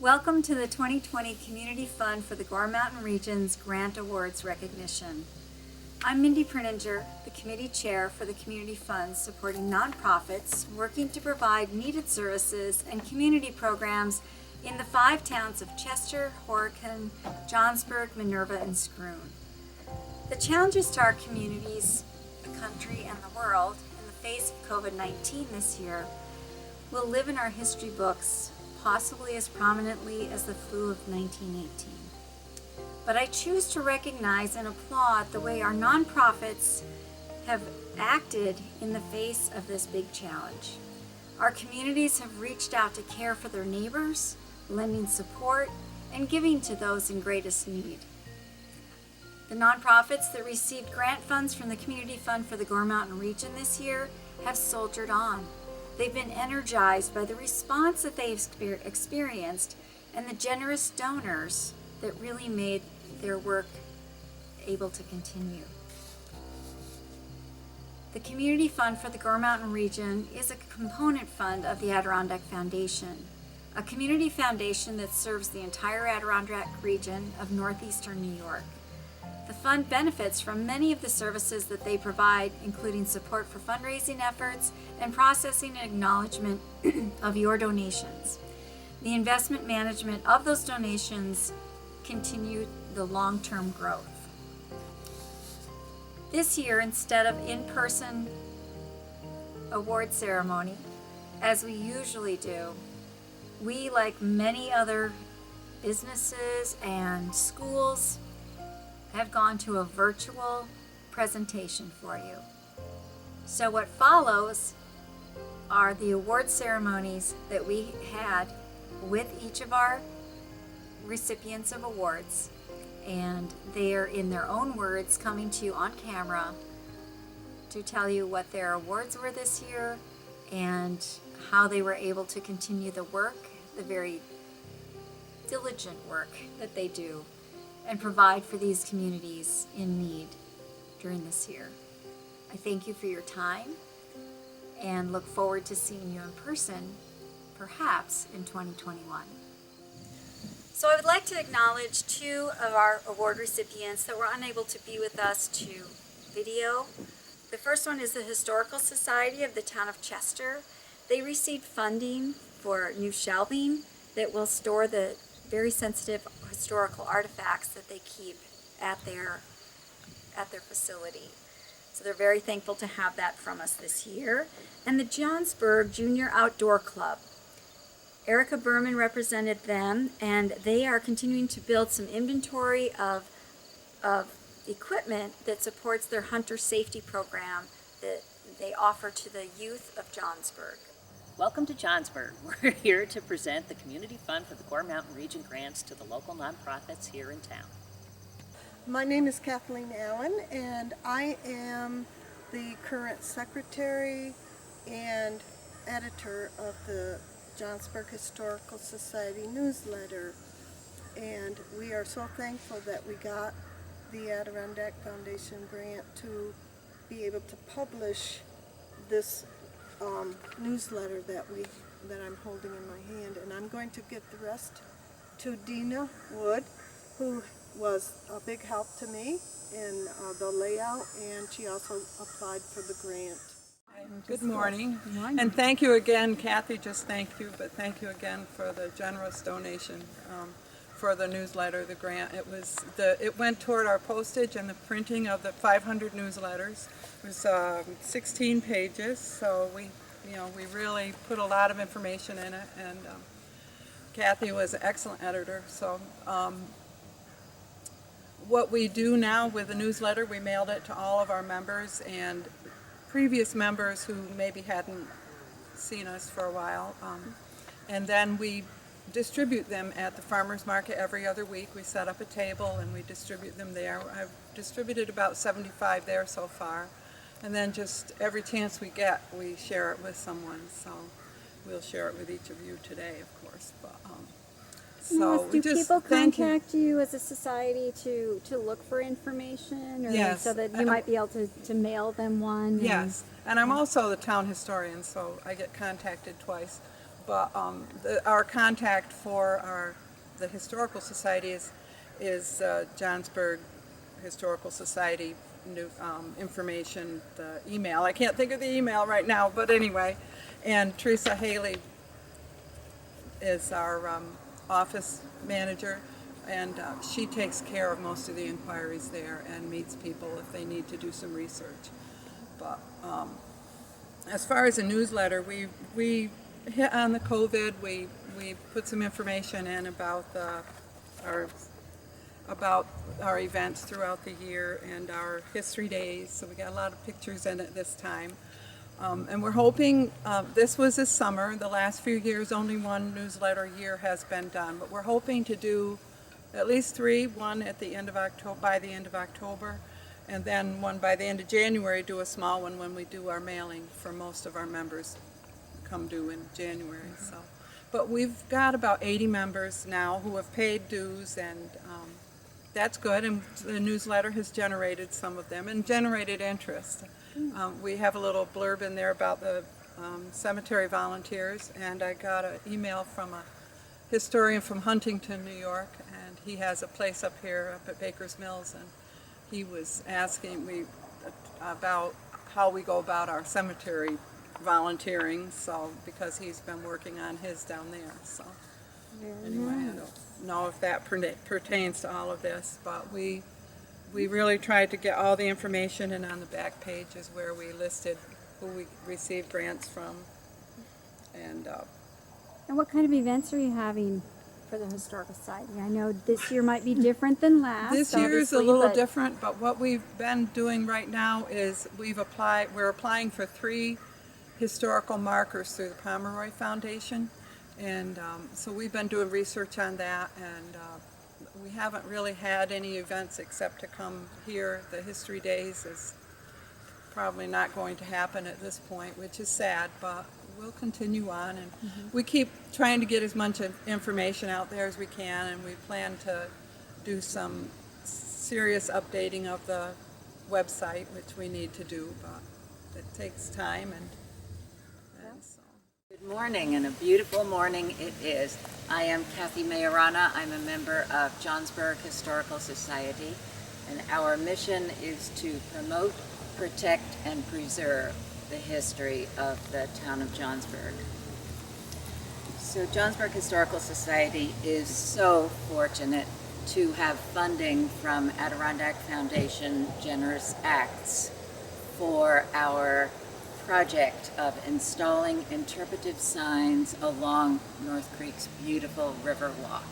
Welcome to the 2020 Community Fund for the Gore Mountain Region's Grant Awards recognition. I'm Mindy Perninger, the committee chair for the Community Fund supporting nonprofits working to provide needed services and community programs in the 5 towns of Chester, Horicon, Johnsburg, Minerva, and Scroon. The challenges to our communities, the country, and the world in the face of COVID-19 this year will live in our history books possibly as prominently as the flu of 1918. But I choose to recognize and applaud the way our nonprofits have acted in the face of this big challenge. Our communities have reached out to care for their neighbors, lending support, and giving to those in greatest need. The nonprofits that received grant funds from the Community Fund for the Gore Mountain Region this year have soldiered on. They've been energized by the response that they've experienced and the generous donors that really made their work able to continue. The Community Fund for the Gore Mountain Region is a component fund of the Adirondack Foundation, a community foundation that serves the entire Adirondack region of northeastern New York. The fund benefits from many of the services that they provide, including support for fundraising efforts and processing and acknowledgement of your donations. The investment management of those donations continue the long-term growth. This year, instead of in-person award ceremony, as we usually do, we, like many other businesses and schools, have gone to a virtual presentation for you. So what follows are the award ceremonies that we had with each of our recipients of awards, and they are in their own words coming to you on camera to tell you what their awards were this year and how they were able to continue the work, the very diligent work that they do and provide for these communities in need during this year. I thank you for your time and look forward to seeing you in person, perhaps in 2021. So I would like to acknowledge 2 of our award recipients that were unable to be with us to video. The first one is the Historical Society of the Town of Chester. They received funding for new shelving that will store the very sensitive historical artifacts that they keep at their facility. So they're very thankful to have that from us this year. And the Johnsburg Junior Outdoor Club. Erica Berman represented them, and they are continuing to build some inventory of equipment that supports their hunter safety program that they offer to the youth of Johnsburg. Welcome to Johnsburg. We're here to present the Community Fund for the Gore Mountain Region grants to the local nonprofits here in town. My name is Kathleen Allen, and I am the current secretary and editor of the Johnsburg Historical Society newsletter. And we are so thankful that we got the Adirondack Foundation grant to be able to publish this newsletter that I'm holding in my hand, and I'm going to give the rest to Dina Wood, who was a big help to me in the layout, and she also applied for the grant. Good morning. And thank you again, Kathy, just thank you, but thank you again for the generous donation for the newsletter, the grant. It went toward our postage and the printing of the 500 newsletters. It was 16 pages, so we really put a lot of information in it, and Kathy was an excellent editor. So what we do now with the newsletter, we mailed it to all of our members and previous members who maybe hadn't seen us for a while, and then we distribute them at the farmers market every other week. We set up a table and we distribute them there. I've distributed about 75 there so far. And then just every chance we get, we share it with someone. So we'll share it with each of you today, of course. But So do people contact you as a society to look for information, or yes, so that you might be able to mail them one? Yes, and I'm also the town historian, so I get contacted twice But our contact for the Historical Society is Johnsburg Historical Society information, the email. I can't think of the email right now, but anyway. And Teresa Haley is our office manager, and she takes care of most of the inquiries there and meets people if they need to do some research. But as far as a newsletter, we hit on the COVID. We put some information in about our events throughout the year and our history days. So we got a lot of pictures in it this time. And we're hoping, this was this summer. The last few years, only one newsletter a year has been done. But we're hoping to do at least 3, one at the end of October, by the end of October, and then one by the end of January, do a small one when we do our mailing for most of our members come due in January. So, but we've got about 80 members now who have paid dues, and that's good, and the newsletter has generated some of them and generated interest. We have a little blurb in there about the cemetery volunteers, and I got an email from a historian from Huntington, New York, and he has a place up here up at Baker's Mills, and he was asking me about how we go about our cemetery volunteering, so because he's been working on his down there. So anyway, I don't know if that pertains to all of this, but we really tried to get all the information, and on the back page is where we listed who we received grants from. And what kind of events are you having for the Historical Society? I know this year might be different than last. This year is a little but different, but what we've been doing right now is we're applying for 3 historical markers through the Pomeroy Foundation, and so we've been doing research on that, and we haven't really had any events except to come here. The History Days is probably not going to happen at this point, which is sad, but we'll continue on, and we keep trying to get as much information out there as we can, and we plan to do some serious updating of the website, which we need to do, but it takes time, and so. Good morning, and a beautiful morning it is. I am Kathy Majorana. I'm a member of Johnsburg Historical Society, and our mission is to promote, protect, and preserve the history of the town of Johnsburg. So Johnsburg Historical Society is so fortunate to have funding from Adirondack Foundation Generous Acts for our project of installing interpretive signs along North Creek's beautiful river walk.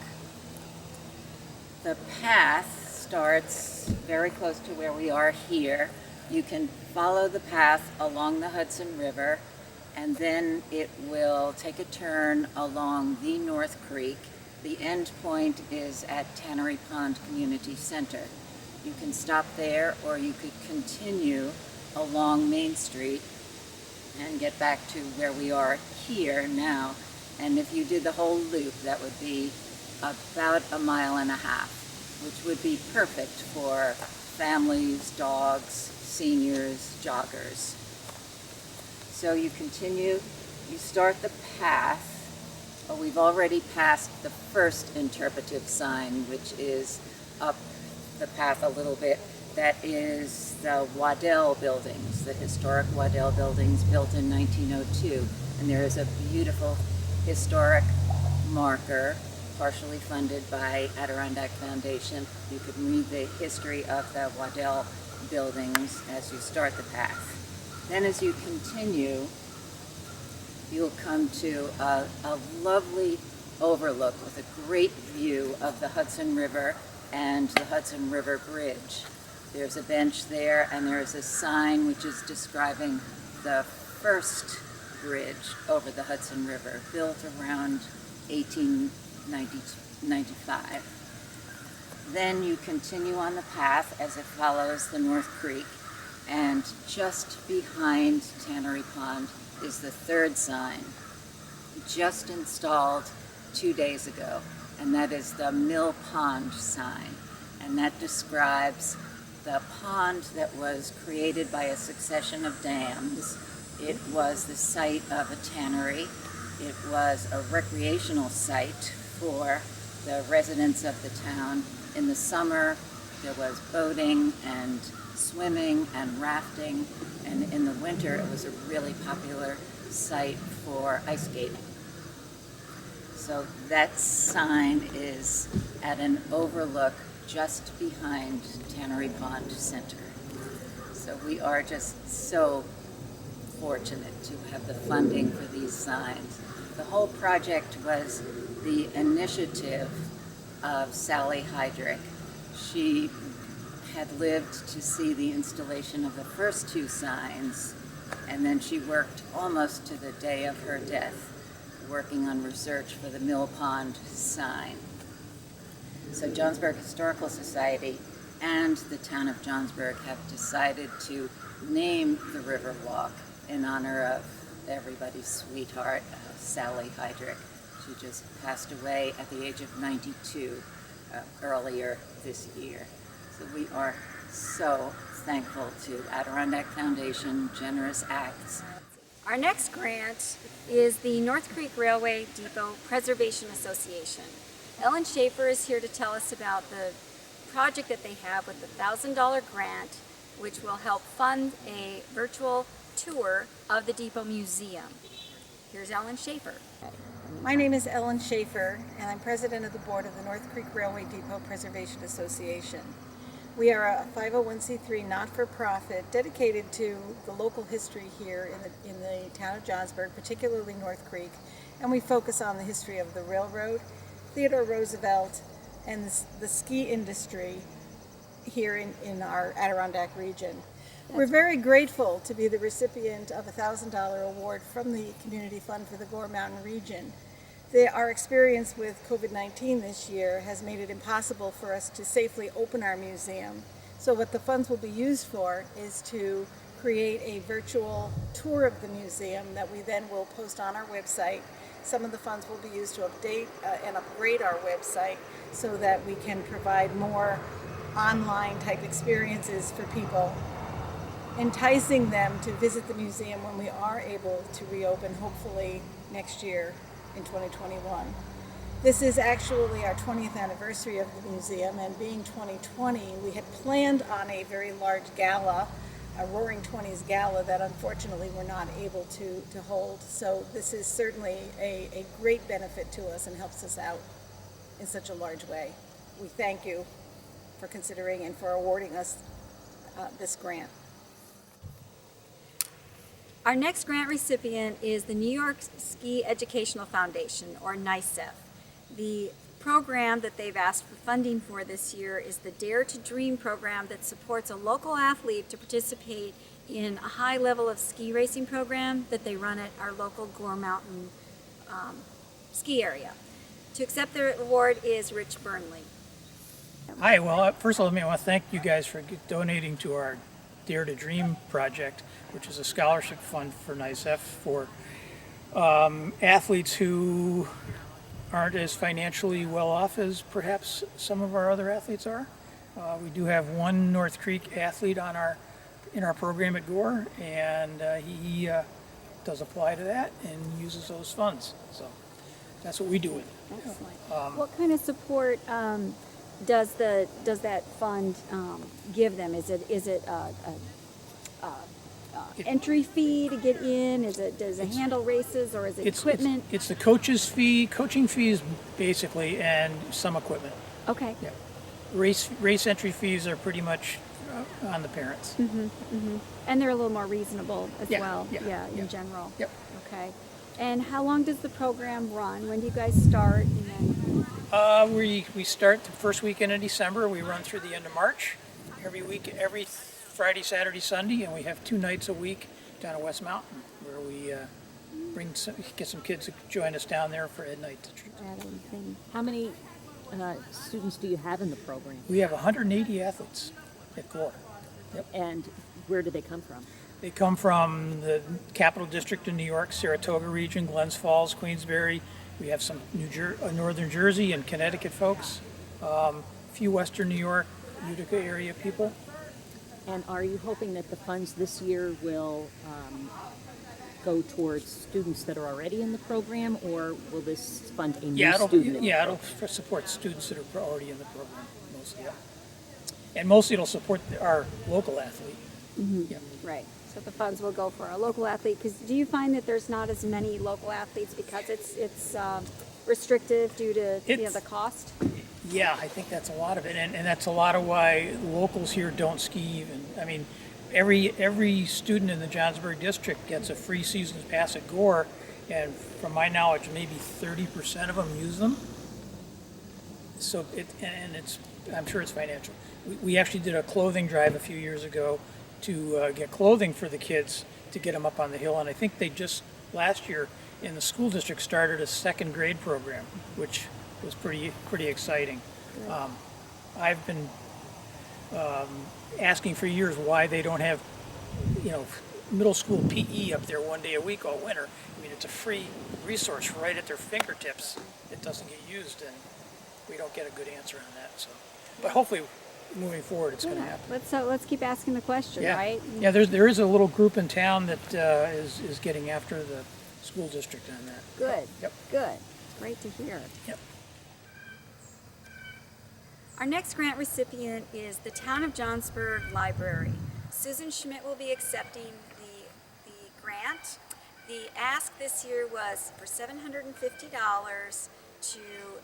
The path starts very close to where we are here. You can follow the path along the Hudson River, and then it will take a turn along the North Creek. The end point is at Tannery Pond Community Center. You can stop there, or you could continue along Main Street and get back to where we are here now. And if you did the whole loop, that would be about 1.5 miles, which would be perfect for families, dogs, seniors, joggers. So you continue, you start the path. We've already passed the first interpretive sign, which is up the path a little bit. That is the Waddell buildings, the historic Waddell buildings built in 1902. And there is a beautiful historic marker, partially funded by Adirondack Foundation. You can read the history of the Waddell buildings as you start the path. Then as you continue, you'll come to a lovely overlook with a great view of the Hudson River and the Hudson River Bridge. There's a bench there, and there's a sign which is describing the first bridge over the Hudson River, built around 1895. Then you continue on the path as it follows the North Creek, and just behind Tannery Pond is the third sign, just installed 2 days ago, and that is the Mill Pond sign. And that describes the pond that was created by a succession of dams. It was the site of a tannery, It was a recreational site for the residents of the town. In the summer, there was boating and swimming and rafting, and in the winter, it was a really popular site for ice skating. So that sign is at an overlook just behind Tannery Pond Center. So we are just so fortunate to have the funding for these signs. The whole project was the initiative of Sally Heydrich. She had lived to see the installation of the first two signs, and then she worked almost to the day of her death, working on research for the Mill Pond sign. So Johnsburg Historical Society and the town of Johnsburg have decided to name the Riverwalk in honor of everybody's sweetheart, Sally Heydrich. She just passed away at the age of 92 earlier this year. So we are so thankful to Adirondack Foundation, Generous Acts. Our next grant is the North Creek Railway Depot Preservation Association. Ellen Schaefer is here to tell us about the project that they have with the $1,000 grant, which will help fund a virtual tour of the Depot Museum. Here's Ellen Schaefer. My name is Ellen Schaefer, and I'm president of the board of the North Creek Railway Depot Preservation Association. We are a 501c3 not-for-profit dedicated to the local history here in the town of Johnsburg, particularly North Creek, and we focus on the history of the railroad, Theodore Roosevelt, and the ski industry here in our Adirondack region. We're very grateful to be the recipient of a $1,000 award from the Community Fund for the Gore Mountain region. Our experience with COVID-19 this year has made it impossible for us to safely open our museum. So what the funds will be used for is to create a virtual tour of the museum that we then will post on our website. Some of the funds will be used to update and upgrade our website so that we can provide more online type experiences for people, enticing them to visit the museum when we are able to reopen, hopefully next year in 2021. This is actually our 20th anniversary of the museum, and being 2020, we had planned on a very large gala, a Roaring Twenties gala that unfortunately we're not able to hold. So this is certainly a great benefit to us and helps us out in such a large way. We thank you for considering and for awarding us this grant. Our next grant recipient is the New York Ski Educational Foundation, or NYSEF. The program that they've asked for funding for this year is the Dare to Dream program that supports a local athlete to participate in a high level of ski racing program that they run at our local Gore Mountain ski area. To accept the award is Rich Burnley. Hi, well, first of all, I want to thank you guys for donating to our Dare to Dream project, which is a scholarship fund for NYSEF for athletes who aren't as financially well off as perhaps some of our other athletes are. We do have one North Creek athlete in our program at Gore, and he does apply to that and uses those funds. So that's what we do with it. Excellent. What kind of support does that fund give them? Is it entry fee to get in? Does it handle races, or is it equipment? It's the coach's fee, coaching fees basically, and some equipment. Okay. Yeah. Race entry fees are pretty much on the parents. And they're a little more reasonable as Yeah, well. yeah, in yeah. general. Yep. Okay. And how long does the program run? When do you guys start? And then We start the first weekend in December. We run through the end of March. Every week, every Friday, Saturday, Sunday, and we have 2 nights a week down at West Mountain where we get some kids to join us down there for at night. add anything? How many students do you have in the program, We have 180 athletes at Gore. and where do they come from? They come from the Capital District of New York, Saratoga region, Glens Falls, Queensbury. We have some Northern Jersey and Connecticut folks, a few Western New York, Utica area people. And are you hoping that the funds this year will go towards students that are already in the program, or will this fund a new Yeah, student? it'll support students that are already in the program mostly. Yeah. And mostly it'll support our local athlete. Yeah. Right. So the funds will go for a local athlete. Because do you find that there's not as many local athletes because it's restrictive due to the cost? Yeah, I think that's a lot of it, and that's a lot of why locals here don't ski even. I mean, every student in the Johnsburg district gets a free season's pass at Gore, and from my knowledge, maybe 30% of them use them. So I'm sure it's financial. We actually did a clothing drive a few years ago to get clothing for the kids to get them up on the hill, and I think they just last year in the school district started a second grade program, which was pretty exciting. I've been asking for years why they don't have, middle school PE up there one day a week all winter. I mean, it's a free resource right at their fingertips that doesn't get used, and we don't get a good answer on that. So, but hopefully, moving forward, it's going to happen. Let's keep asking the question, Yeah. right? Yeah, there is a little group in town that is getting after the school district on that. Good. Yep. Good. Great to hear. Yep. Our next grant recipient is the Town of Johnsburg Library. Susan Schmidt will be accepting the grant. The ask this year was for $750 to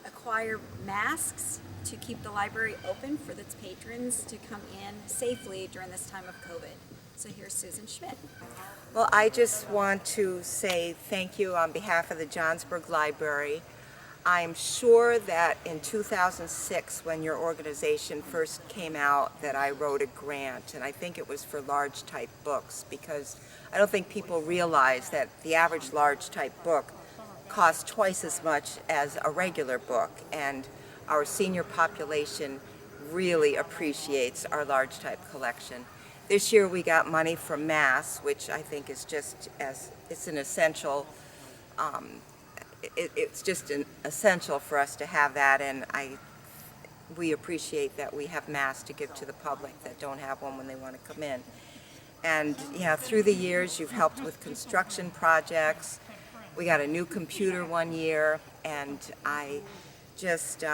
acquire masks to keep the library open for its patrons to come in safely during this time of COVID. So here's Susan Schmidt. Well, I just want to say thank you on behalf of the Johnsburg Library. I'm sure that in 2006, when your organization first came out, that I wrote a grant, and I think it was for large type books, because I don't think people realize that the average large type book costs twice as much as a regular book, and our senior population really appreciates our large type collection. This year we got money from Mass, which I think is it's an essential, it's just an essential for us to have that, and we appreciate that we have Mass to give to the public that don't have one when they want to come in. And through the years you've helped with construction projects. We got a new computer one year, and I just,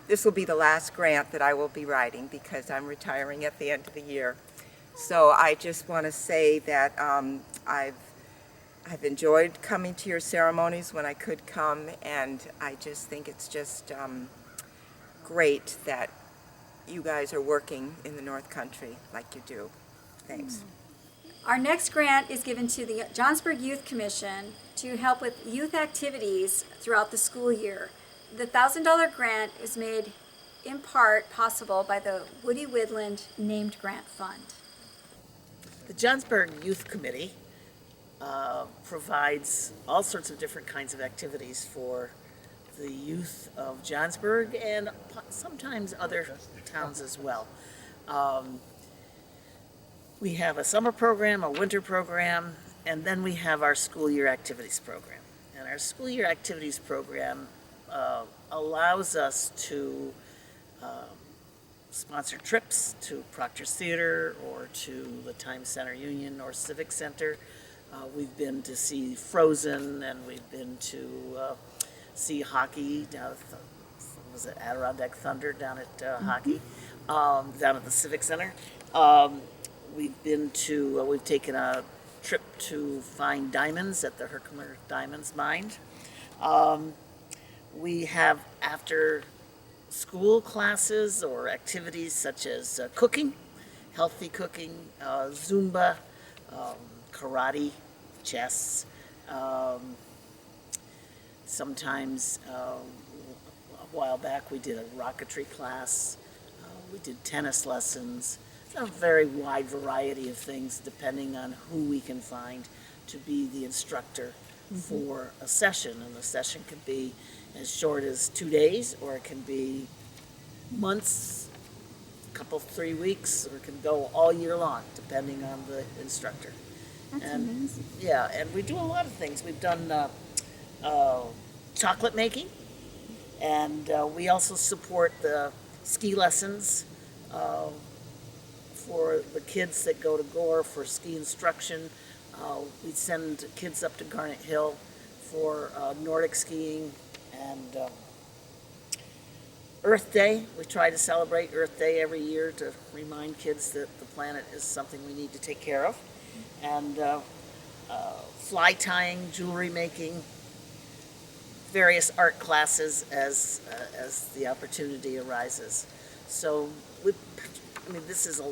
this will be the last grant that I will be writing because I'm retiring at the end of the year. So I just want to say that I've enjoyed coming to your ceremonies when I could come, and I just think it's just great that you guys are working in the North Country like you do. Thanks. Our next grant is given to the Johnsburg Youth Commission to help with youth activities throughout the school year. The $1,000 grant is made in part possible by the Woody Widland Named Grant Fund. The Johnsburg Youth Committee provides all sorts of different kinds of activities for the youth of Johnsburg and sometimes other towns as well. We have a summer program, a winter program, and then we have our school year activities program. And our school year activities program allows us to sponsor trips to Proctor's Theater or to the Times Center Union or Civic Center. We've been to see Frozen, and we've been to see hockey down at Adirondack Thunder down at hockey, down at the Civic Center. We've taken a trip to find diamonds at the Herkimer Diamonds Mine. We have after school classes or activities such as cooking, healthy cooking, Zumba, karate, chess. Sometimes, a while back, we did a rocketry class. We did tennis lessons. It's a very wide variety of things depending on who we can find to be the instructor for a session. And the session could be as short as 2 days, or it can be months, a couple, 3 weeks, or it can go all year long, depending on the instructor. That's amazing. Yeah, and we do a lot of things. We've done chocolate making, and we also support the ski lessons for the kids that go to Gore for ski instruction. We send kids up to Garnet Hill for Nordic skiing and Earth Day. We try to celebrate Earth Day every year to remind kids that the planet is something we need to take care of. And fly tying, jewelry making, various art classes as the opportunity arises. So, this is a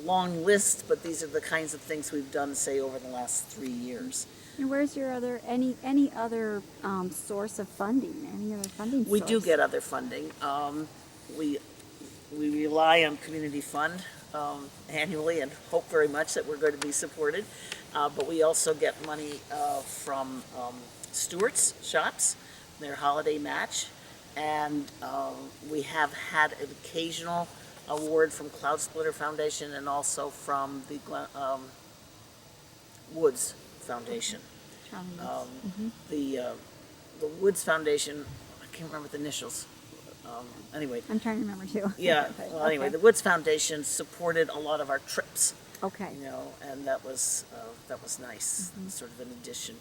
long list, but these are the kinds of things we've done, say, over the last 3 years. And where's your any other source of funding? Any other funding We source? do get other funding. We rely on Community Fund annually and hope very much that we're going to be supported. But we also get money from Stewart's Shops, their holiday match, and we have had an occasional award from Cloud Splitter Foundation and also from the Woods Foundation. The Woods Foundation, I can't remember the initials. Anyway. I'm trying to remember too. Yeah. Well, anyway, the Woods Foundation supported a lot of our trips. Okay. And that was nice, sort of an addition.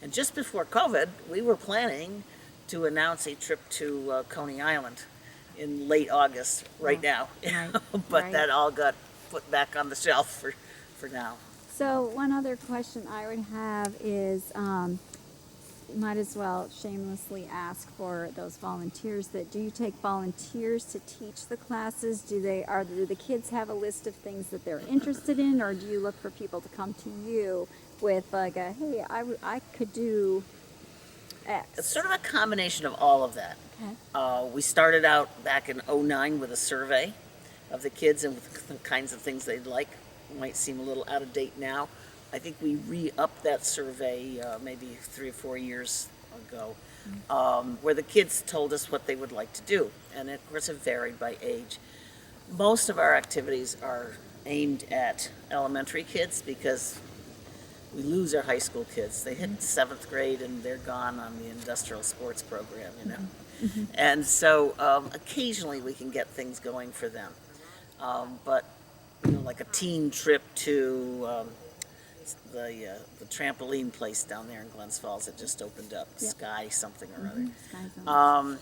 And just before COVID, we were planning to announce a trip to Coney Island in late August, right now. Right. But Right. that all got put back on the shelf for now. So one other question I would have is, might as well shamelessly ask for those volunteers. Do you take volunteers to teach the classes? Do the kids have a list of things that they're interested in, or do you look for people to come to you with like a, hey, I could do X? It's sort of a combination of all of that. Okay. We started out back in '09 with a survey of the kids and with the kinds of things they'd like. Might seem a little out of date now. I think we re-upped that survey maybe 3 or 4 years ago, where the kids told us what they would like to do, and of course it varied by age. Most of our activities are aimed at elementary kids because we lose our high school kids. They hit 7th grade and they're gone on the industrial sports program, And so occasionally we can get things going for them. But like a teen trip to the trampoline place down there in Glens Falls that just opened up, Yep. Sky something or Sky Zone. other,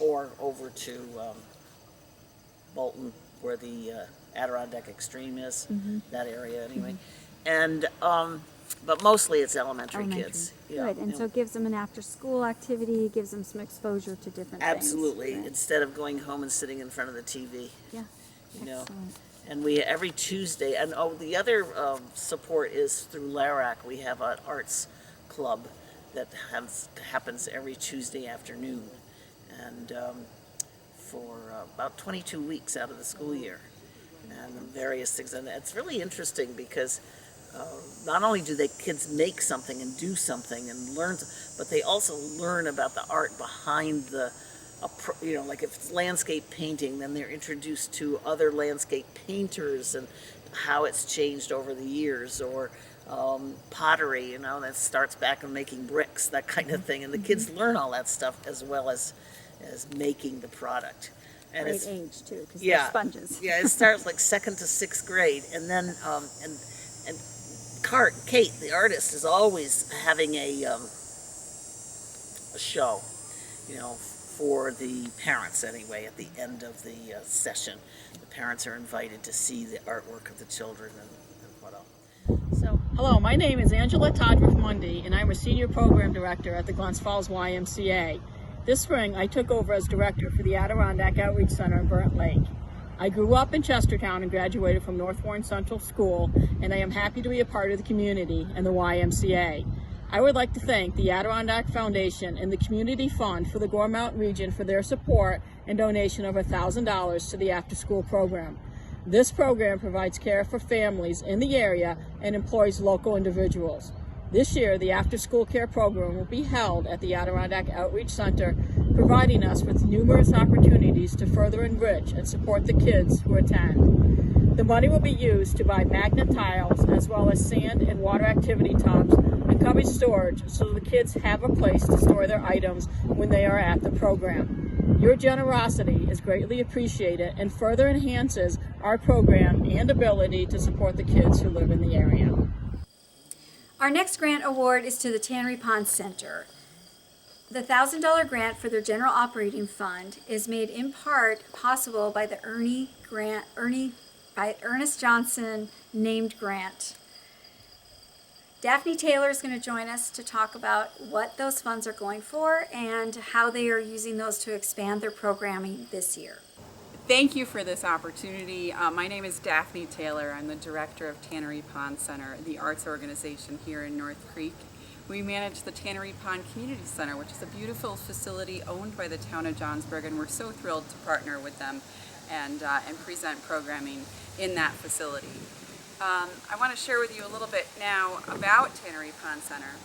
or over to Bolton where the Adirondack Extreme is, that area anyway, and but mostly it's elementary kids. Good, and so it gives them an after-school activity, gives them some exposure to different Absolutely, things. instead of going home and sitting in front of the TV. Yeah. Excellent. And we every Tuesday, and the other support is through LARAC. We have an arts club that happens every Tuesday afternoon, and for about 22 weeks out of the school year, and various things. And it's really interesting because not only do the kids make something and do something and learn, but they also learn about the art behind like if it's landscape painting, then they're introduced to other landscape painters and how it's changed over the years, or pottery, that starts back in making bricks, that kind of thing. And the kids learn all that stuff as well as making the product. And Great it's age too, because they're sponges. Yeah, it starts like 2nd to 6th grade, and then and Kate, the artist, is always having a show, for the parents anyway. At the end of the session, the parents are invited to see the artwork of the children and what else. So, hello, my name is Angela Todrick-Mundy, and I'm a Senior Program Director at the Glens Falls YMCA. This spring, I took over as Director for the Adirondack Outreach Center in Burnt Lake. I grew up in Chestertown and graduated from North Warren Central School, and I am happy to be a part of the community and the YMCA. I would like to thank the Adirondack Foundation and the Community Fund for the Gore Mountain region for their support and donation of $1,000 to the after-school program. This program provides care for families in the area and employs local individuals. This year, the after-school care program will be held at the Adirondack Outreach Center, providing us with numerous opportunities to further enrich and support the kids who attend. The money will be used to buy magnet tiles as well as sand and water activity tubs and cubby storage so the kids have a place to store their items when they are at the program. Your generosity is greatly appreciated and further enhances our program and ability to support the kids who live in the area. Our next grant award is to the Tannery Pond Center. The $1,000 grant for their general operating fund is made in part possible by the by Ernest Johnson named grant. Daphne Taylor is going to join us to talk about what those funds are going for and how they are using those to expand their programming this year. Thank you for this opportunity. My name is Daphne Taylor. I'm the director of Tannery Pond Center, the arts organization here in North Creek. We manage the Tannery Pond Community Center, which is a beautiful facility owned by the town of Johnsburg, and we're so thrilled to partner with them and present programming in that facility. I want to share with you a little bit now about Tannery Pond Center,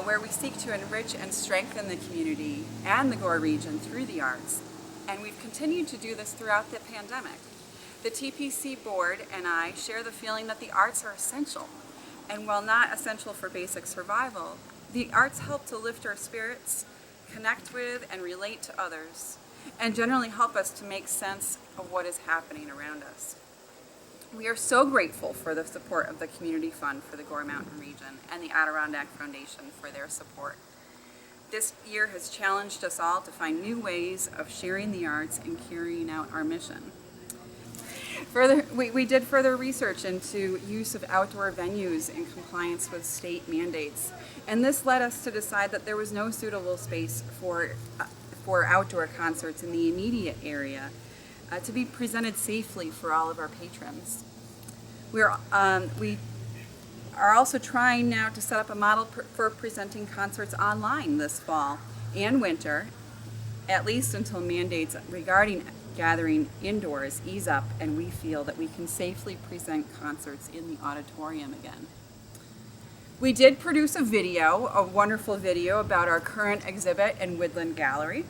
where we seek to enrich and strengthen the community and the Gore region through the arts. And we've continued to do this throughout the pandemic. The TPC board and I share the feeling that the arts are essential. And while not essential for basic survival, the arts help to lift our spirits, connect with and relate to others, and generally help us to make sense of what is happening around us. We are so grateful for the support of the Community Fund for the Gore Mountain region and the Adirondack Foundation for their support. This year has challenged us all to find new ways of sharing the arts and carrying out our mission. We did further research into use of outdoor venues in compliance with state mandates, and this led us to decide that there was no suitable space for outdoor concerts in the immediate area to be presented safely for all of our patrons. We are also trying now to set up a model for presenting concerts online this fall and winter, at least until mandates regarding gathering indoors ease up and we feel that we can safely present concerts in the auditorium again. We did produce a wonderful video about our current exhibit in Woodland Gallery.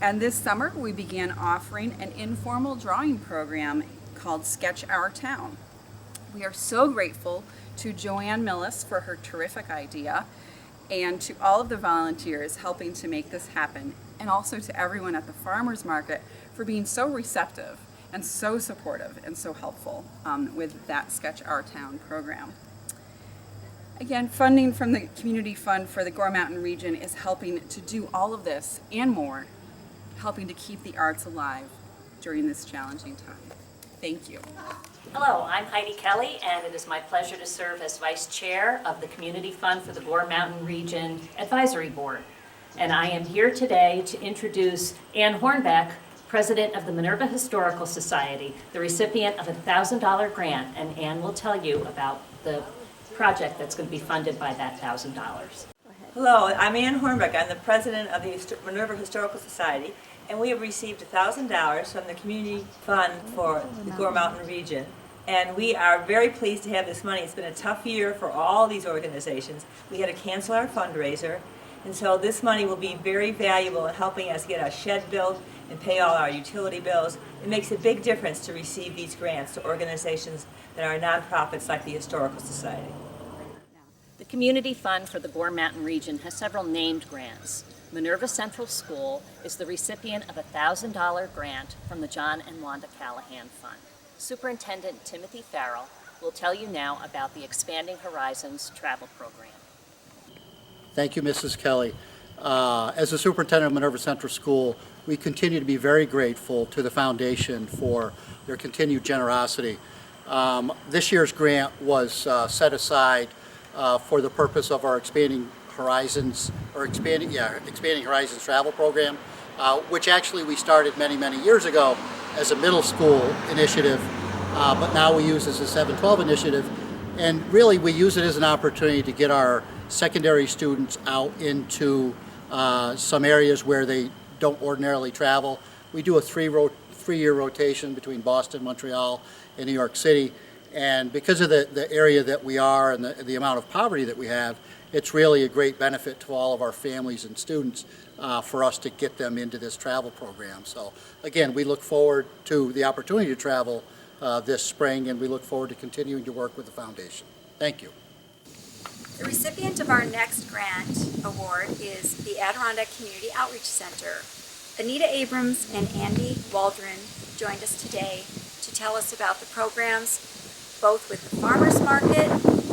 And this summer we began offering an informal drawing program called Sketch Our Town. We are so grateful to Joanne Millis for her terrific idea and to all of the volunteers helping to make this happen, and also to everyone at the farmers market for being so receptive and so supportive and so helpful with that Sketch Our Town program. Again, funding from the Community Fund for the Gore Mountain region is helping to do all of this and more, helping to keep the arts alive during this challenging time. Thank you. Hello, I'm Heidi Kelly, and it is my pleasure to serve as Vice Chair of the Community Fund for the Gore Mountain Region Advisory Board. And I am here today to introduce Ann Hornbeck, President of the Minerva Historical Society, the recipient of a $1,000 grant, and Ann will tell you about the project that's going to be funded by that $1,000. Hello, I'm Ann Hornbeck. I'm the President of the Minerva Historical Society, and we have received $1,000 from the Community Fund for the Gore Mountain region. And we are very pleased to have this money. It's been a tough year for all these organizations. We had to cancel our fundraiser, and so this money will be very valuable in helping us get our shed built and pay all our utility bills. It makes a big difference to receive these grants to organizations that are nonprofits like the Historical Society. The Community Fund for the Gore Mountain region has several named grants. Minerva Central School is the recipient of a $1,000 grant from the John and Wanda Callahan Fund. Superintendent Timothy Farrell will tell you now about the Expanding Horizons travel program. Thank you, Mrs. Kelly. As the superintendent of Minerva Central School, we continue to be very grateful to the foundation for their continued generosity. This year's grant was set aside for the purpose of our Expanding Horizons travel program, which actually we started many years ago as a middle school initiative, but now we use as a 7-12 initiative. And really we use it as an opportunity to get our secondary students out into some areas where they don't ordinarily travel. We do a three-year rotation between Boston, Montreal, and New York City. And because of the area that we are and the amount of poverty that we have, it's really a great benefit to all of our families and students for us to get them into this travel program. So again, we look forward to the opportunity to travel this spring, and we look forward to continuing to work with the foundation. Thank you. The recipient of our next grant award is the Adirondack Community Outreach Center. Anita Abrams and Andy Waldron joined us today to tell us about the programs both with the farmers market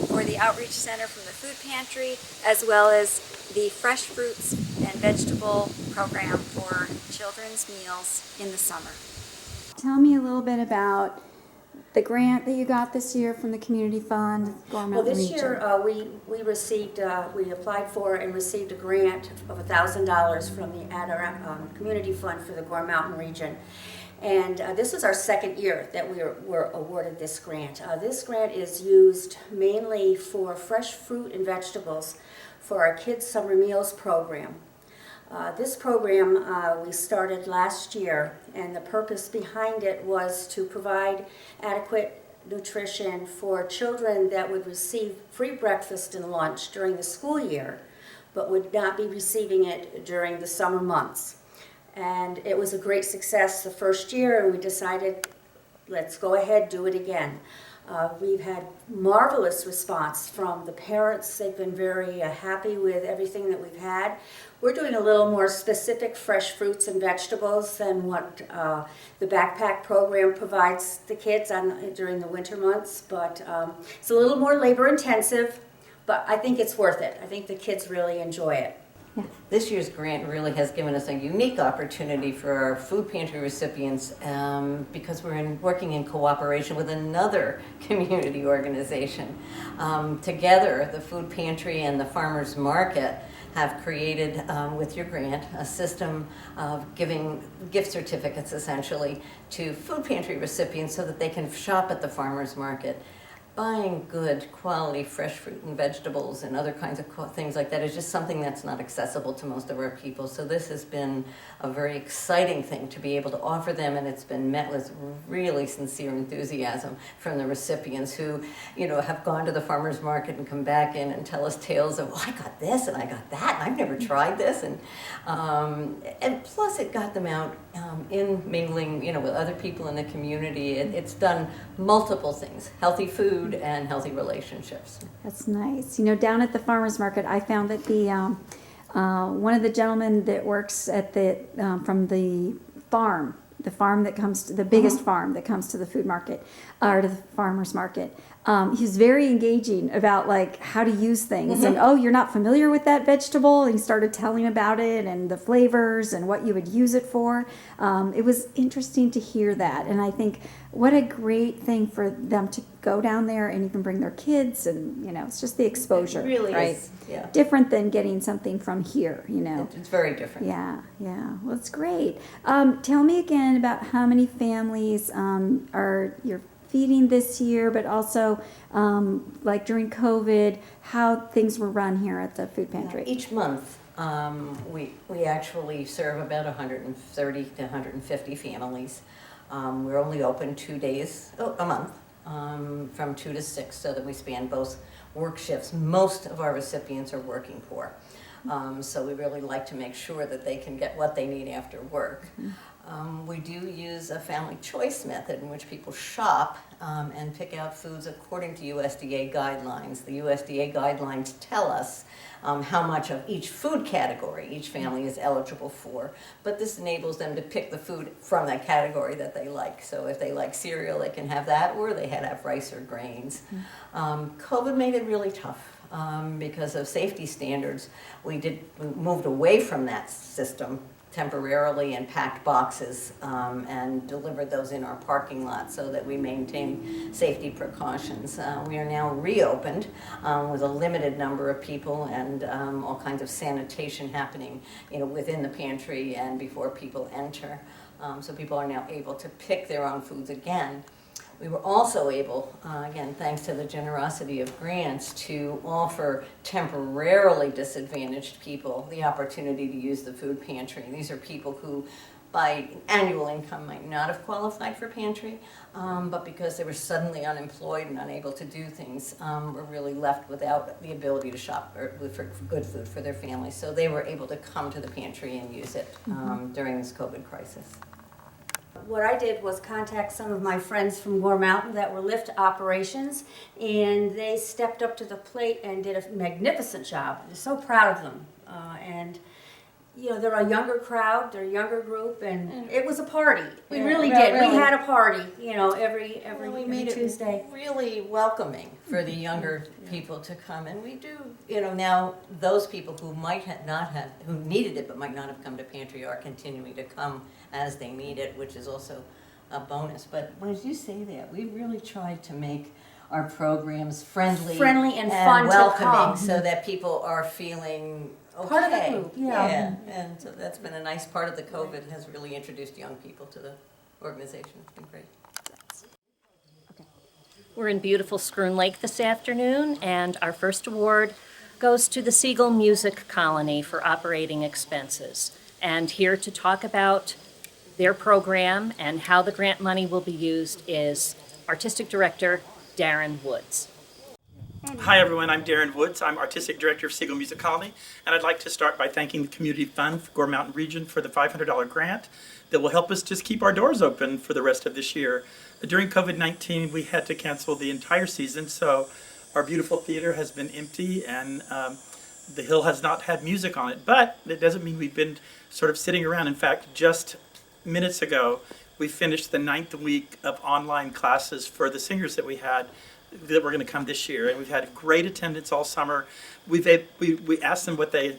for for the Outreach Center from the Food Pantry, as well as the Fresh Fruits and Vegetable Program for children's meals in the summer. Tell me a little bit about the grant that you got this year from the Community Fund, Gore Mountain Well, this Region. year we applied for and received a grant of $1,000 from the Community Fund for the Gore Mountain Region. And this is our second year that we were awarded this grant. This grant is used mainly for fresh fruit and vegetables for our Kids Summer Meals program. This program we started last year, and the purpose behind it was to provide adequate nutrition for children that would receive free breakfast and lunch during the school year, but would not be receiving it during the summer months. And it was a great success the first year, and we decided, let's go ahead, do it again. We've had marvelous response from the parents. They've been very happy with everything that we've had. We're doing a little more specific fresh fruits and vegetables than what the backpack program provides the kids during the winter months, but it's a little more labor intensive, but I think it's worth it. I think the kids really enjoy it. This year's grant really has given us a unique opportunity for our food pantry recipients because we're working in cooperation with another community organization. Together, the food pantry and the farmers market have created, with your grant, a system of giving gift certificates, essentially, to food pantry recipients so that they can shop at the farmers market. Buying good quality fresh fruit and vegetables and other kinds of things like that is just something that's not accessible to most of our people. So this has been a very exciting thing to be able to offer them, and it's been met with really sincere enthusiasm from the recipients who, have gone to the farmer's market and come back in and tell us tales of, I got this and I got that and I've never tried this, and plus it got them out in mingling, with other people in the community. It's done multiple things: healthy food and healthy relationships. That's nice. Down at the farmers market, I found that the one of the gentlemen that works at from the farm that comes to the biggest farm that comes to the food market or to the farmers market. He's very engaging about how to use things, and you're not familiar with that vegetable, and he started telling about it and the flavors and what you would use it for. It was interesting to hear that, and I think what a great thing for them to go down there and even bring their kids, and it's just the exposure. It really right? is, yeah. Different than getting something from here, It's very different. Yeah. Well, it's great. Tell me again about how many families you're feeding this year, but also during COVID, how things were run here at the food pantry. Each month, we actually serve about 130 to 150 families. We're only open 2 days a month, from 2 to 6, so that we span both work shifts. Most of our recipients are working poor, so we really like to make sure that they can get what they need after work. We do use a family choice method in which people shop and pick out foods according to USDA guidelines. The USDA guidelines tell us how much of each food category each family is eligible for, but this enables them to pick the food from that category that they like. So if they like cereal, they can have that, or they had have rice or grains. COVID made it really tough. Because of safety standards, we moved away from that system temporarily and packed boxes and delivered those in our parking lot so that we maintain safety precautions. We are now reopened with a limited number of people and all kinds of sanitation happening, within the pantry and before people enter. So people are now able to pick their own foods again. We were also able, again, thanks to the generosity of grants, to offer temporarily disadvantaged people the opportunity to use the food pantry. These are people who, by annual income, might not have qualified for pantry, but because they were suddenly unemployed and unable to do things, were really left without the ability to shop for good food for their families. So they were able to come to the pantry and use it during this COVID crisis. What I did was contact some of my friends from Gore Mountain that were lift operations, and they stepped up to the plate and did a magnificent job. I'm so proud of them. And you know, they're a younger crowd, they're a younger group, and it was a party. We Yeah, really did. really. We had a party, you know, every We made Tuesday. it really welcoming for the younger people to come, and we do, you know, now those people who might not have, who needed it but might not have come to pantry are continuing to come as they need it, which is also a bonus. But as you say that, we really tried to make our programs friendly And fun to welcoming, come. so that people are feeling okay. Part of the group, yeah. And so that's been a nice part of the COVID, has really introduced young people to the organization. It's been great. We're in beautiful Skroon Lake this afternoon, and our first award goes to the Siegel Music Colony for operating expenses. And here to talk about their program and how the grant money will be used is Artistic Director Darren Woods. Hi everyone, I'm Darren Woods. I'm Artistic Director of Siegel Music Colony, and I'd like to start by thanking the Community Fund for Gore Mountain Region for the $500 grant that will help us just keep our doors open for the rest of this year. During COVID-19, we had to cancel the entire season, so our beautiful theater has been empty and the Hill has not had music on it, but it doesn't mean we've been sort of sitting around. In fact, just minutes ago, we finished the 9th week of online classes for the singers that we had that were going to come this year, and we've had great attendance all summer. We asked them what their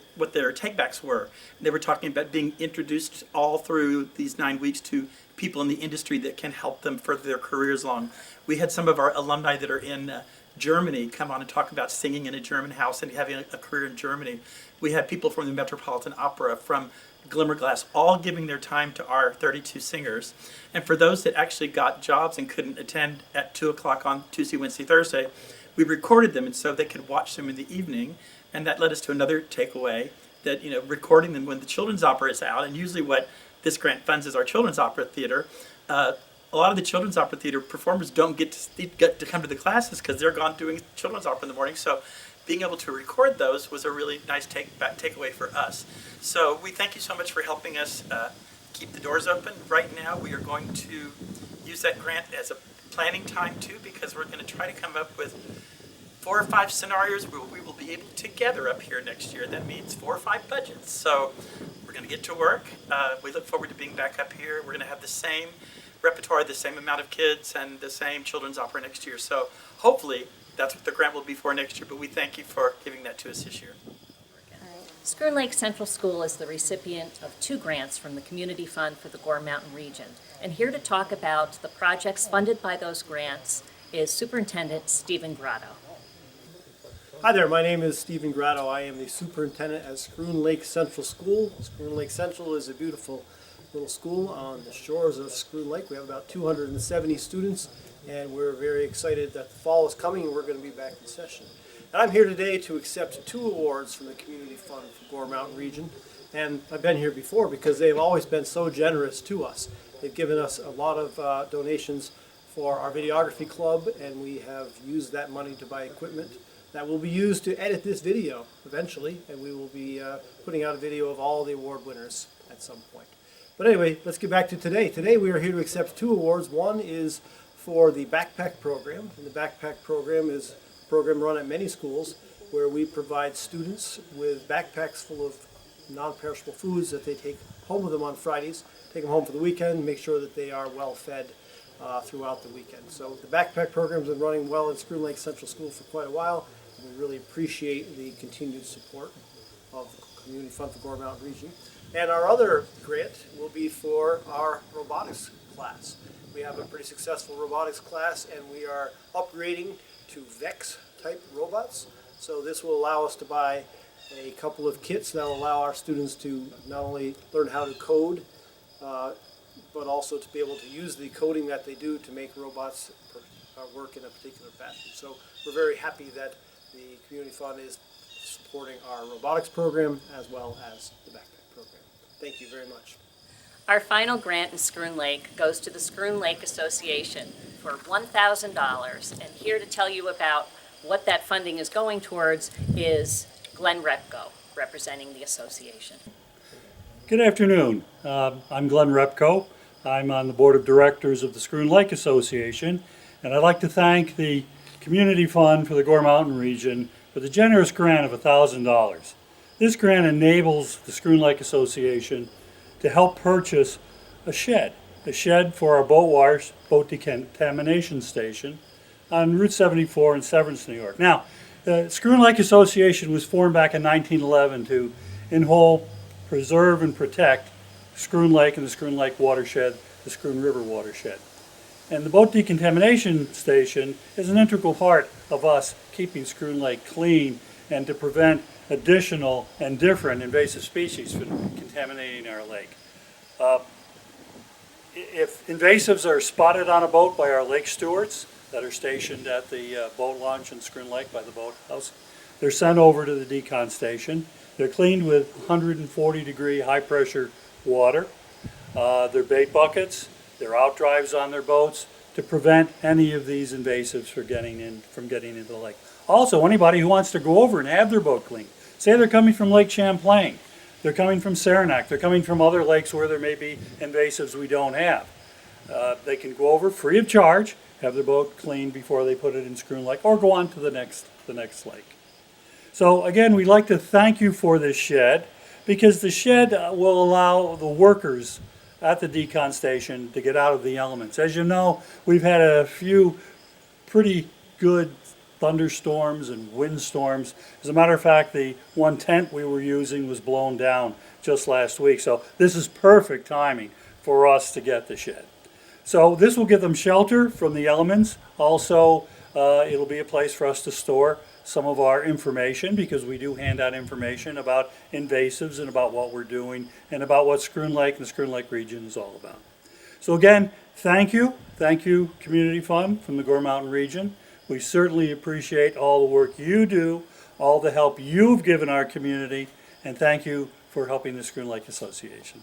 takebacks were. They were talking about being introduced all through these 9 weeks to people in the industry that can help them further their careers along. We had some of our alumni that are in Germany come on and talk about singing in a German house and having a career in Germany. We had people from the Metropolitan Opera, from Glimmerglass, all giving their time to our 32 singers. And for those that actually got jobs and couldn't attend at 2 o'clock on Tuesday, Wednesday, Thursday, we recorded them and so they could watch them in the evening. And that led us to another takeaway, that, you know, recording them when the children's opera is out, and usually what this grant funds is our children's opera theater. A lot of the children's opera theater performers don't get to come to the classes because they're gone doing children's opera in the morning. So being able to record those was a really nice takeaway for us. So we thank you so much for helping us keep the doors open. Right now we are going to use that grant as a planning time too, because we're going to try to come up with 4 or 5 scenarios where we will be able to gather up here next year. That means 4 or 5 budgets. So we're going to get to work. We look forward to being back up here. We're going to have the same repertoire, the same amount of kids, and the same children's opera next year. So hopefully that's what the grant will be for next year, but we thank you for giving that to us this year. Skroon Lake Central School is the recipient of 2 grants from the Community Fund for the Gore Mountain Region. And here to talk about the projects funded by those grants is Superintendent Stephen Grotto. Hi there, my name is Stephen Grotto. I am the superintendent at Skroon Lake Central School. Skroon Lake Central is a beautiful little school on the shores of Skroon Lake. We have about 270 students, and we're very excited that the fall is coming and we're going to be back in session. And I'm here today to accept 2 awards from the Community Fund for Gore Mountain Region. And I've been here before because they've always been so generous to us. They've given us a lot of donations for our videography club, and we have used that money to buy equipment that will be used to edit this video eventually, and we will be putting out a video of all the award winners at some point. But anyway, let's get back to today. Today we are here to accept 2 awards. One is for the backpack program, and the backpack program is a program run at many schools where we provide students with backpacks full of non-perishable foods that they take home with them on Fridays, take them home for the weekend, make sure that they are well fed throughout the weekend. So the backpack program's been running well in Skroon Lake Central School for quite a while. We really appreciate the continued support of the Community Fund for Gore Mountain Region. And our other grant will be for our robotics class. We have a pretty successful robotics class, and we are upgrading to VEX type robots. So this will allow us to buy a couple of kits that will allow our students to not only learn how to code, but also to be able to use the coding that they do to make robots work in a particular fashion. So we're very happy that the Community Fund is supporting our robotics program as well as the backpack program. Thank you very much. Our final grant in Skroon Lake goes to the Skroon Lake Association for $1,000. And here to tell you about what that funding is going towards is Glenn Repko, representing the association. Good afternoon. I'm Glenn Repko. I'm on the board of directors of the Skroon Lake Association, and I'd like to thank the Community Fund for the Gore Mountain Region for the generous grant of $1,000. This grant enables the Scroon Lake Association to help purchase a shed for our boat decontamination station on Route 74 in Severance, New York. Now, the Scroon Lake Association was formed back in 1911 to, in whole, preserve and protect Scroon Lake and the Scroon Lake watershed, the Scroon River watershed. And the boat decontamination station is an integral part of us keeping Scroon Lake clean and to prevent additional and different invasive species from contaminating our lake. If invasives are spotted on a boat by our lake stewards that are stationed at the boat launch in Scroon Lake by the boathouse, they're sent over to the decon station. They're cleaned with 140-degree high-pressure water. Their bait buckets, their out drives on their boats to prevent any of these invasives from getting into the lake. Also, anybody who wants to go over and have their boat cleaned, say they're coming from Lake Champlain, they're coming from Saranac, they're coming from other lakes where there may be invasives we don't have. They can go over free of charge, have their boat cleaned before they put it in Scroon Lake, or go on to the next lake. So again, we'd like to thank you for this shed, because the shed will allow the workers at the decon station to get out of the elements. As you know, we've had a few pretty good thunderstorms and windstorms. As a matter of fact, the one tent we were using was blown down just last week. So this is perfect timing for us to get the shed. So this will give them shelter from the elements. Also, it'll be a place for us to store some of our information, because we do hand out information about invasives and about what we're doing and about what Scroon Lake and the Scroon Lake region is all about. So again, thank you. Thank you, Community Fund from the Gore Mountain region. We certainly appreciate all the work you do, all the help you've given our community, and thank you for helping the Scroon Lake Association.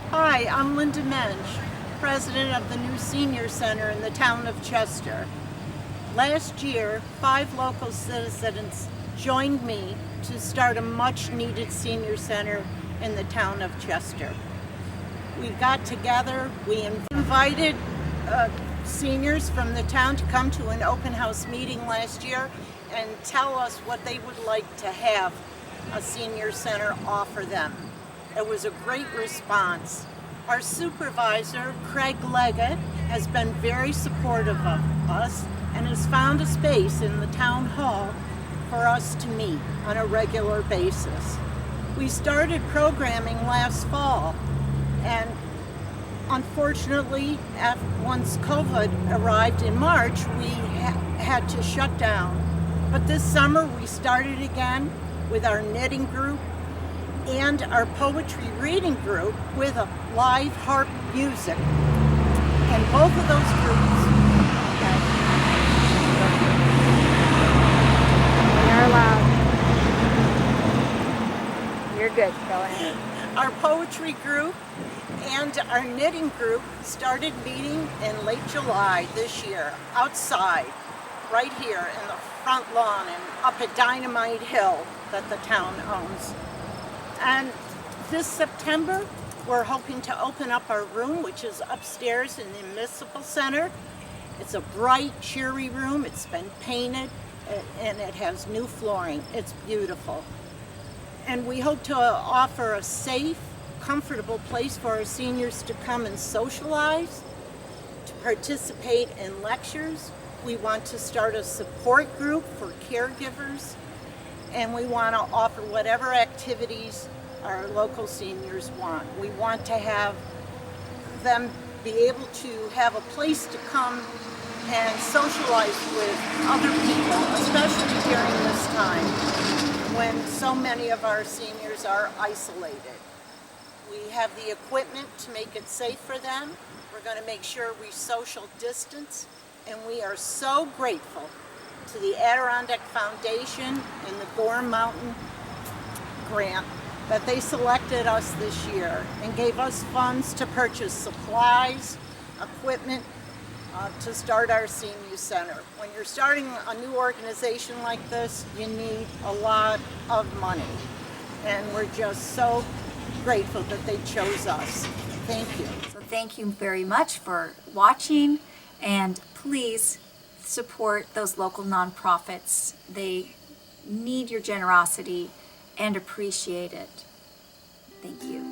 Hi, I'm Linda Mensch, president of the new senior center in the town of Chester. Last year, 5 local citizens joined me to start a much-needed senior center in the town of Chester. We got together, we invited seniors from the town to come to an open house meeting last year and tell us what they would like to have a senior center offer them. It was a great response. Our supervisor, Craig Leggett, has been very supportive of us and has found a space in the town hall for us to meet on a regular basis. We started programming last fall, and unfortunately, once COVID arrived in March, we had to shut down. But this summer we started again with our knitting group and our poetry reading group with a live harp music. And both of those groups You're allowed. You're good. Go ahead. Our poetry group and our knitting group started meeting in late July this year, outside, right here in the front lawn and up at Dynamite Hill that the town owns. And this September, we're hoping to open up our room, which is upstairs in the Municipal Center. It's a bright, cheery room. It's been painted and it has new flooring. It's beautiful. And we hope to offer a safe, comfortable place for our seniors to come and socialize, to participate in lectures. We want to start a support group for caregivers, and we want to offer whatever activities our local seniors want. We want to have them be able to have a place to come and socialize with other people, especially during this time when so many of our seniors are isolated. We have the equipment to make it safe for them. We're going to make sure we social distance, and we are so grateful to the Adirondack Foundation and the Gore Mountain grant that they selected us this year and gave us funds to purchase supplies, equipment, to start our senior center. When you're starting a new organization like this, you need a lot of money. And we're just so grateful that they chose us. Thank you. So thank you very much for watching, and please support those local nonprofits. They need your generosity, and appreciate it. Thank you.